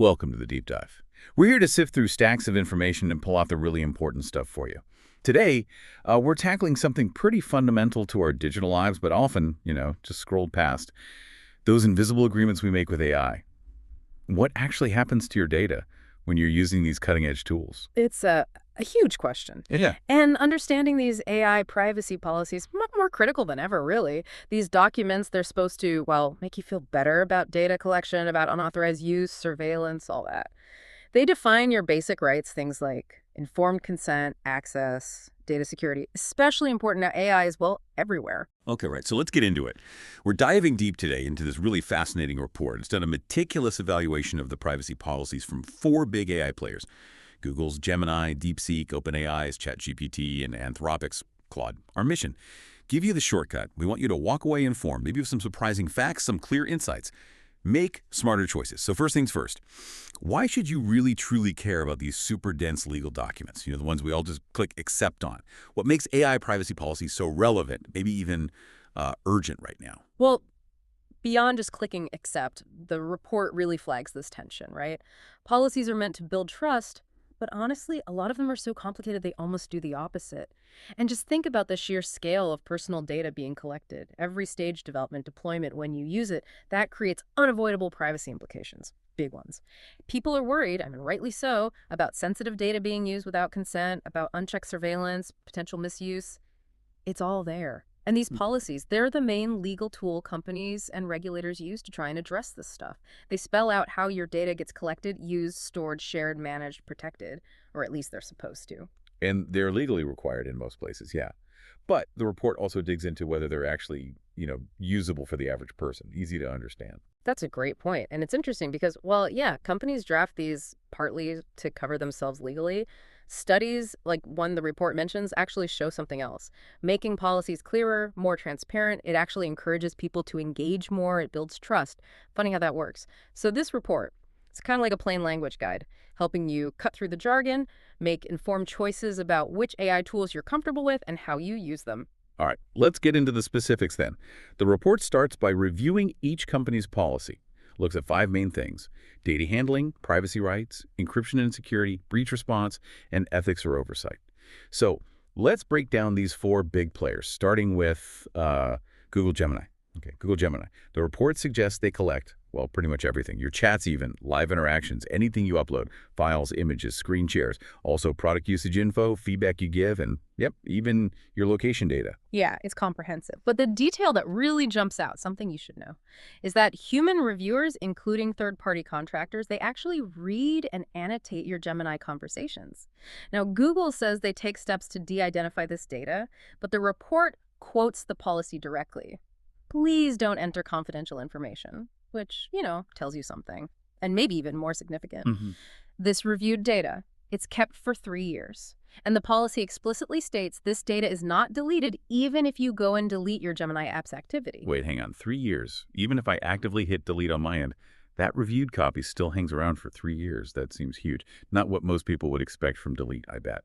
Welcome to the Deep Dive. We're here to sift through stacks of information and pull out the really important stuff for you. Today, we're tackling something pretty fundamental to our digital lives, but often, just scrolled past. Those invisible agreements we make with AI. What actually happens to your data when you're using these cutting-edge tools? It's a huge question. Yeah. And understanding these AI privacy policies more critical than ever, really. These documents, they're supposed to, well, make you feel better about data collection, about unauthorized use, surveillance, all that. They define your basic rights, things like informed consent, access, data security, especially important now. AI is, well, everywhere. Okay, right. So let's get into it. We're diving deep today into this really fascinating report. It's done a meticulous evaluation of the privacy policies from 4 big AI players: Google's Gemini, DeepSeek, OpenAI's ChatGPT, and Anthropic's Claude. Our mission: give you the shortcut. We want you to walk away informed, maybe with some surprising facts, some clear insights. Make smarter choices. So first things first, why should you really truly care about these super dense legal documents? The ones we all just click accept on. What makes AI privacy policy so relevant, maybe even urgent right now? Well, beyond just clicking accept, the report really flags this tension, right? Policies are meant to build trust, but honestly, a lot of them are so complicated they almost do the opposite. And just think about the sheer scale of personal data being collected. Every stage development, deployment, when you use it, that creates unavoidable privacy implications. Big ones. People are worried, I mean, rightly so, about sensitive data being used without consent, about unchecked surveillance, potential misuse. It's all there. And these policies, they're the main legal tool companies and regulators use to try and address this stuff. They spell out how your data gets collected, used, stored, shared, managed, protected, or at least they're supposed to. And they're legally required in most places, yeah. But the report also digs into whether they're actually, usable for the average person, easy to understand. That's a great point. And it's interesting because, well, yeah, companies draft these partly to cover themselves legally. Studies, like one the report mentions, actually show something else. Making policies clearer, more transparent, it actually encourages people to engage more, it builds trust. Funny how that works. So this report, it's kind of like a plain language guide, helping you cut through the jargon, make informed choices about which AI tools you're comfortable with and how you use them. All right, let's get into the specifics then. The report starts by reviewing each company's policy. Looks at 5 main things: data handling, privacy rights, encryption and security, breach response, and ethics or oversight. So let's break down these 4 big players, starting with Google Gemini. Okay, Google Gemini. The report suggests they collect, well, pretty much everything. Your chats even, live interactions, anything you upload, files, images, screen shares, also product usage info, feedback you give, and, yep, even your location data. Yeah, it's comprehensive. But the detail that really jumps out, something you should know, is that human reviewers, including third-party contractors, they actually read and annotate your Gemini conversations. Now, Google says they take steps to de-identify this data, but the report quotes the policy directly. Please don't enter confidential information, which, tells you something, and maybe even more significant. This reviewed data, it's kept for 3 years. And the policy explicitly states this data is not deleted even if you go and delete your Gemini app's activity. Wait, hang on. 3 years. Even if I actively hit delete on my end, that reviewed copy still hangs around for 3 years. That seems huge. Not what most people would expect from delete, I bet.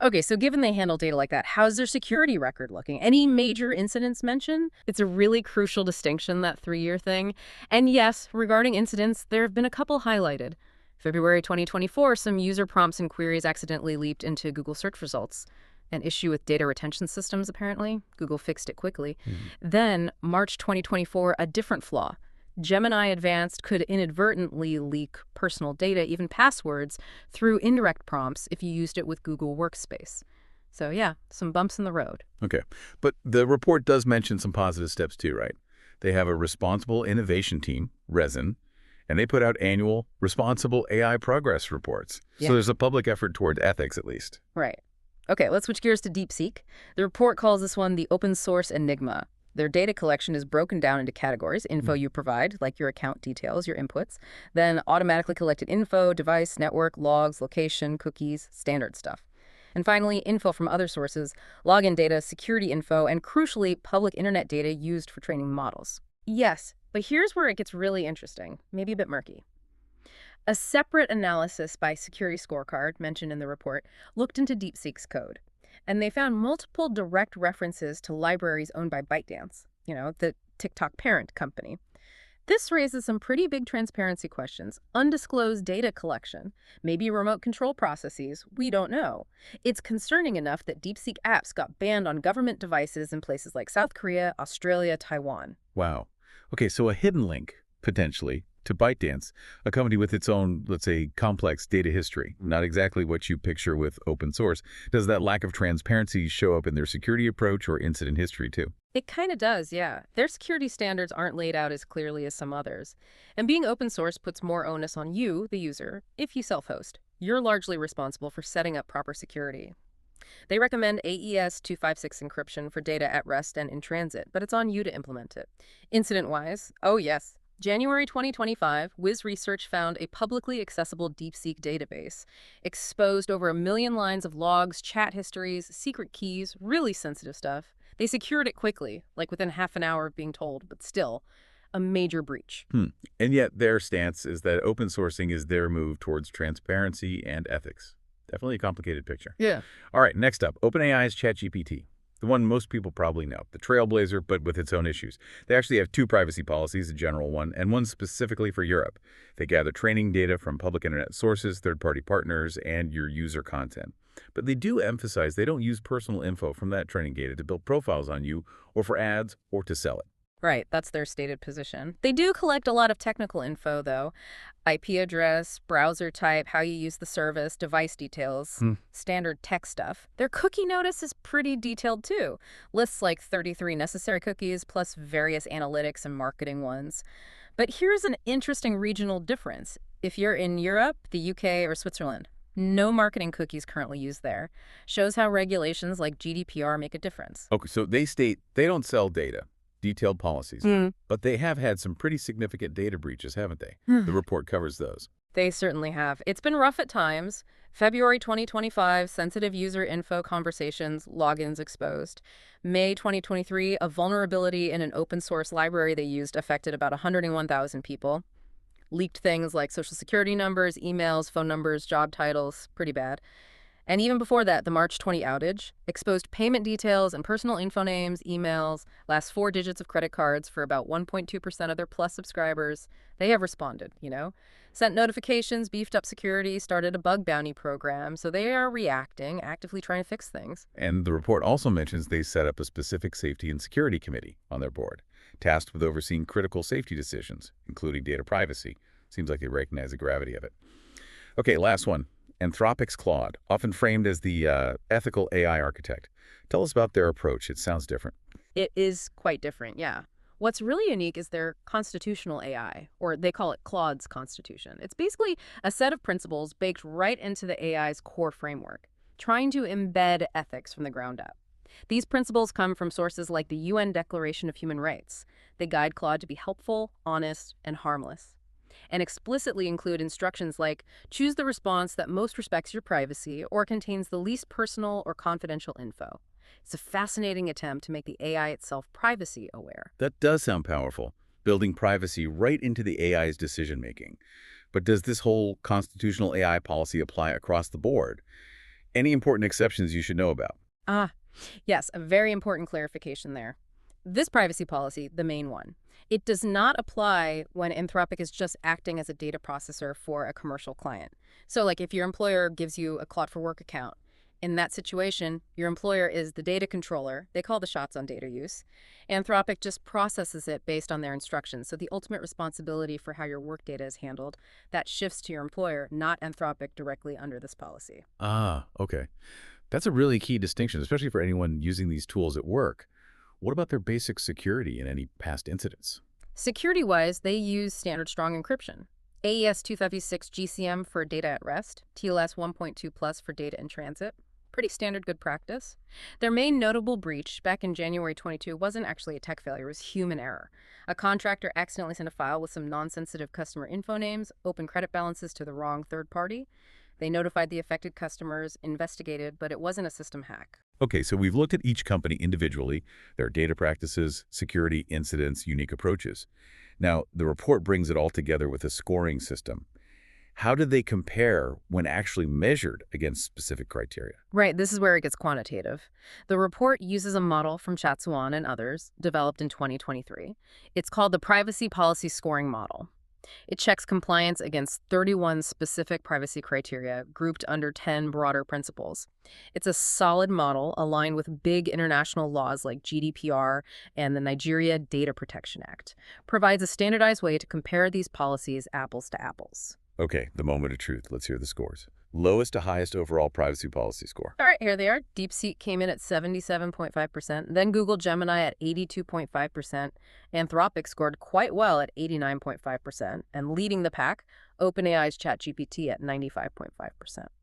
Okay, so given they handle data like that, how's their security record looking? Any major incidents mentioned? It's a really crucial distinction, that 3-year thing. And yes, regarding incidents, there have been a couple highlighted. February 2024, some user prompts and queries accidentally leaped into Google search results. An issue with data retention systems, apparently. Google fixed it quickly. Then, March 2024, a different flaw. Gemini Advanced could inadvertently leak personal data, even passwords, through indirect prompts if you used it with Google Workspace. So yeah, some bumps in the road. Okay, but the report does mention some positive steps too, right? They have a responsible innovation team, Resin, and they put out annual responsible AI progress reports. Yeah. So there's a public effort toward ethics, at least. Right. Okay, let's switch gears to DeepSeek. The report calls this one the open source enigma. Their data collection is broken down into categories: info you provide, like your account details, your inputs, then automatically collected info, device, network, logs, location, cookies, standard stuff. And finally, info from other sources, login data, security info, and crucially, public internet data used for training models. Yes, but here's where it gets really interesting, maybe a bit murky. A separate analysis by Security Scorecard, mentioned in the report, looked into DeepSeek's code. And they found multiple direct references to libraries owned by ByteDance, the TikTok parent company. This raises some pretty big transparency questions. Undisclosed data collection, maybe remote control processes, we don't know. It's concerning enough that DeepSeek apps got banned on government devices in places like South Korea, Australia, Taiwan. Wow. Okay, so a hidden link, potentially, to ByteDance, a company with its own, let's say, complex data history. Not exactly what you picture with open source. Does that lack of transparency show up in their security approach or incident history, too? It kind of does, yeah. Their security standards aren't laid out as clearly as some others. And being open source puts more onus on you, the user, if you self-host. You're largely responsible for setting up proper security. They recommend AES 256 encryption for data at rest and in transit, but it's on you to implement it. Incident-wise, oh yes. January 2025, Wiz Research found a publicly accessible DeepSeek database, exposed over 1 million lines of logs, chat histories, secret keys, really sensitive stuff. They secured it quickly, like within half an hour of being told, but still, a major breach. And yet their stance is that open sourcing is their move towards transparency and ethics. Definitely a complicated picture. Yeah. All right, next up, OpenAI's ChatGPT. The one most people probably know, the trailblazer, but with its own issues. They actually have 2 privacy policies, a general one, and one specifically for Europe. They gather training data from public internet sources, third-party partners, and your user content. But they do emphasize they don't use personal info from that training data to build profiles on you, or for ads, or to sell it. Right, that's their stated position. They do collect a lot of technical info, though. IP address, browser type, how you use the service, device details, standard tech stuff. Their cookie notice is pretty detailed, too. Lists like 33 necessary cookies, plus various analytics and marketing ones. But here's an interesting regional difference. If you're in Europe, the UK, or Switzerland, no marketing cookies currently used there. Shows how regulations like GDPR make a difference. Okay, so they state they don't sell data, detailed policies, but they have had some pretty significant data breaches, haven't they? The report covers those. They certainly have. It's been rough at times. February 2025, sensitive user info conversations, logins exposed. May 2023, a vulnerability in an open source library they used affected about 101,000 people. Leaked things like social security numbers, emails, phone numbers, job titles, pretty bad. And even before that, the March 20 outage exposed payment details and personal info names, emails, last 4 digits of credit cards for about 1.2% of their Plus subscribers. They have responded, Sent notifications, beefed up security, started a bug bounty program. So they are reacting, actively trying to fix things. And the report also mentions they set up a specific safety and security committee on their board, tasked with overseeing critical safety decisions, including data privacy. Seems like they recognize the gravity of it. Okay, last one. Anthropic's Claude, often framed as the ethical AI architect. Tell us about their approach. It sounds different. It is quite different, yeah. What's really unique is their constitutional AI, or they call it Claude's constitution. It's basically a set of principles baked right into the AI's core framework, trying to embed ethics from the ground up. These principles come from sources like the UN Declaration of Human Rights. They guide Claude to be helpful, honest, and harmless, and explicitly include instructions like choose the response that most respects your privacy or contains the least personal or confidential info. It's a fascinating attempt to make the AI itself privacy aware. That does sound powerful, building privacy right into the AI's decision-making. But does this whole constitutional AI policy apply across the board? Any important exceptions you should know about? Yes, a very important clarification there. This privacy policy, the main one, it does not apply when Anthropic is just acting as a data processor for a commercial client. So like if your employer gives you a Claude for Work account, in that situation, your employer is the data controller. They call the shots on data use. Anthropic just processes it based on their instructions. So the ultimate responsibility for how your work data is handled, that shifts to your employer, not Anthropic directly under this policy. Okay. That's a really key distinction, especially for anyone using these tools at work. What about their basic security in any past incidents? Security-wise, they use standard strong encryption. AES 256 GCM for data at rest, TLS 1.2 plus for data in transit. Pretty standard good practice. Their main notable breach back in January 22 wasn't actually a tech failure, it was human error. A contractor accidentally sent a file with some non-sensitive customer info names, open credit balances to the wrong third party. They notified the affected customers, investigated, but it wasn't a system hack. Okay, so we've looked at each company individually, their data practices, security, incidents, unique approaches. Now, the report brings it all together with a scoring system. How do they compare when actually measured against specific criteria? Right, this is where it gets quantitative. The report uses a model from Chatsuan and others, developed in 2023. It's called the Privacy Policy Scoring Model. It checks compliance against 31 specific privacy criteria grouped under 10 broader principles. It's a solid model aligned with big international laws like GDPR and the Nigeria Data Protection Act. Provides a standardized way to compare these policies apples to apples. Okay, the moment of truth. Let's hear the scores. Lowest to highest overall privacy policy score. All right, here they are. DeepSeek came in at 77.5%, then Google Gemini at 82.5%. Anthropic scored quite well at 89.5%, and leading the pack, OpenAI's ChatGPT at 95.5%.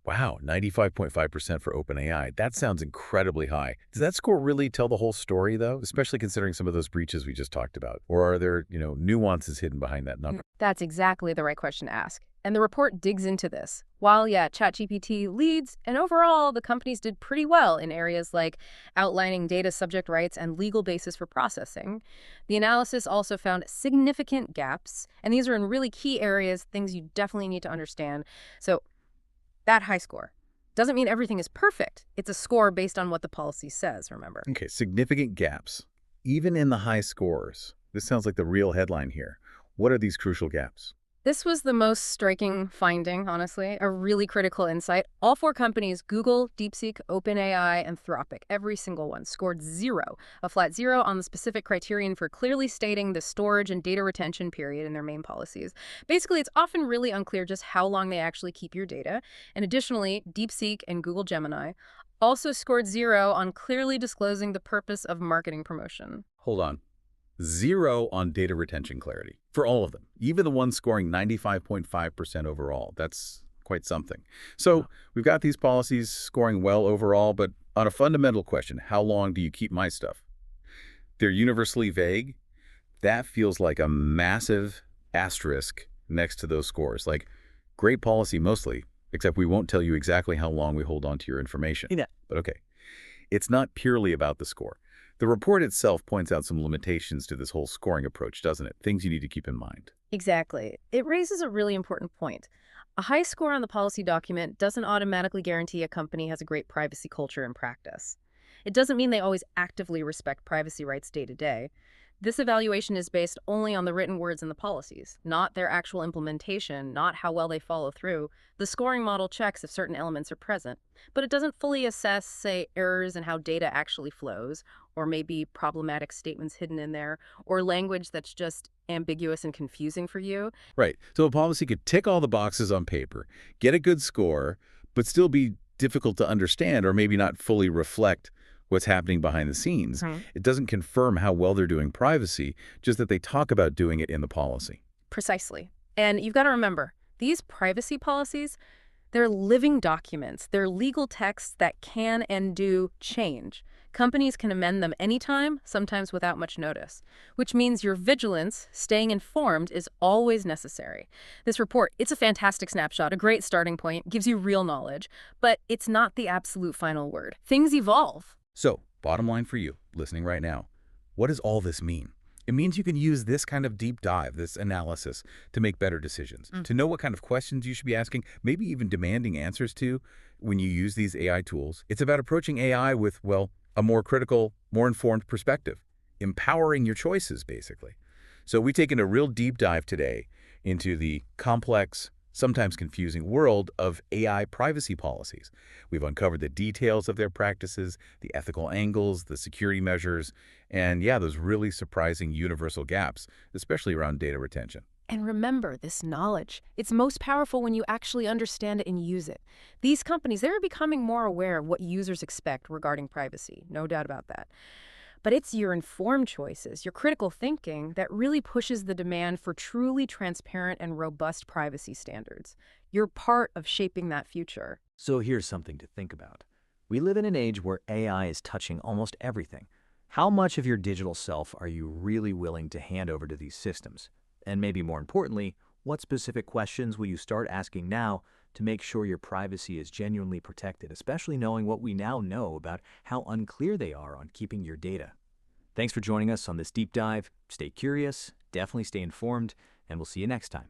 Wow, 95.5% for OpenAI. That sounds incredibly high. Does that score really tell the whole story, though, especially considering some of those breaches we just talked about? Or are there, nuances hidden behind that number? That's exactly the right question to ask. And the report digs into this. While, ChatGPT leads, and overall, the companies did pretty well in areas like outlining data subject rights and legal basis for processing, the analysis also found significant gaps, and these are in really key areas, things you definitely need to understand. So that high score doesn't mean everything is perfect. It's a score based on what the policy says, remember. Okay, significant gaps. Even in the high scores. This sounds like the real headline here. What are these crucial gaps? This was the most striking finding, honestly, a really critical insight. All four companies, Google, DeepSeek, OpenAI, Anthropic, every single one scored 0, a flat 0 on the specific criterion for clearly stating the storage and data retention period in their main policies. Basically, it's often really unclear just how long they actually keep your data. And additionally, DeepSeek and Google Gemini also scored 0 on clearly disclosing the purpose of marketing promotion. Hold on. 0 on data retention clarity for all of them, even the ones scoring 95.5% overall. That's quite something. So we've got these policies scoring well overall, but on a fundamental question, how long do you keep my stuff? They're universally vague. That feels like a massive asterisk next to those scores. Like, great policy mostly, except we won't tell you exactly how long we hold on to your information. Yeah. But okay, it's not purely about the score. The report itself points out some limitations to this whole scoring approach, doesn't it? Things you need to keep in mind. Exactly. It raises a really important point. A high score on the policy document doesn't automatically guarantee a company has a great privacy culture in practice. It doesn't mean they always actively respect privacy rights day to day. This evaluation is based only on the written words in the policies, not their actual implementation, not how well they follow through. The scoring model checks if certain elements are present, but it doesn't fully assess, say, errors in how data actually flows, or maybe problematic statements hidden in there, or language that's just ambiguous and confusing for you. Right. So a policy could tick all the boxes on paper, get a good score, but still be difficult to understand or maybe not fully reflect what's happening behind the scenes. It doesn't confirm how well they're doing privacy, just that they talk about doing it in the policy. Precisely. And you've got to remember, these privacy policies, they're living documents. They're legal texts that can and do change. Companies can amend them anytime, sometimes without much notice, which means your vigilance, staying informed, is always necessary. This report, it's a fantastic snapshot, a great starting point, gives you real knowledge, but it's not the absolute final word. Things evolve. So, bottom line for you, listening right now, what does all this mean? It means you can use this kind of deep dive, this analysis, to make better decisions, to know what kind of questions you should be asking, maybe even demanding answers to when you use these AI tools. It's about approaching AI with, well, a more critical, more informed perspective, empowering your choices, basically. So we've taken a real deep dive today into the complex, sometimes confusing world of AI privacy policies. We've uncovered the details of their practices, the ethical angles, the security measures, and those really surprising universal gaps, especially around data retention. And remember, this knowledge, it's most powerful when you actually understand it and use it. These companies, they're becoming more aware of what users expect regarding privacy, no doubt about that. But it's your informed choices, your critical thinking, that really pushes the demand for truly transparent and robust privacy standards. You're part of shaping that future. So here's something to think about. We live in an age where AI is touching almost everything. How much of your digital self are you really willing to hand over to these systems? And maybe more importantly, what specific questions will you start asking now to make sure your privacy is genuinely protected, especially knowing what we now know about how unclear they are on keeping your data? Thanks for joining us on this deep dive. Stay curious, definitely stay informed, and we'll see you next time.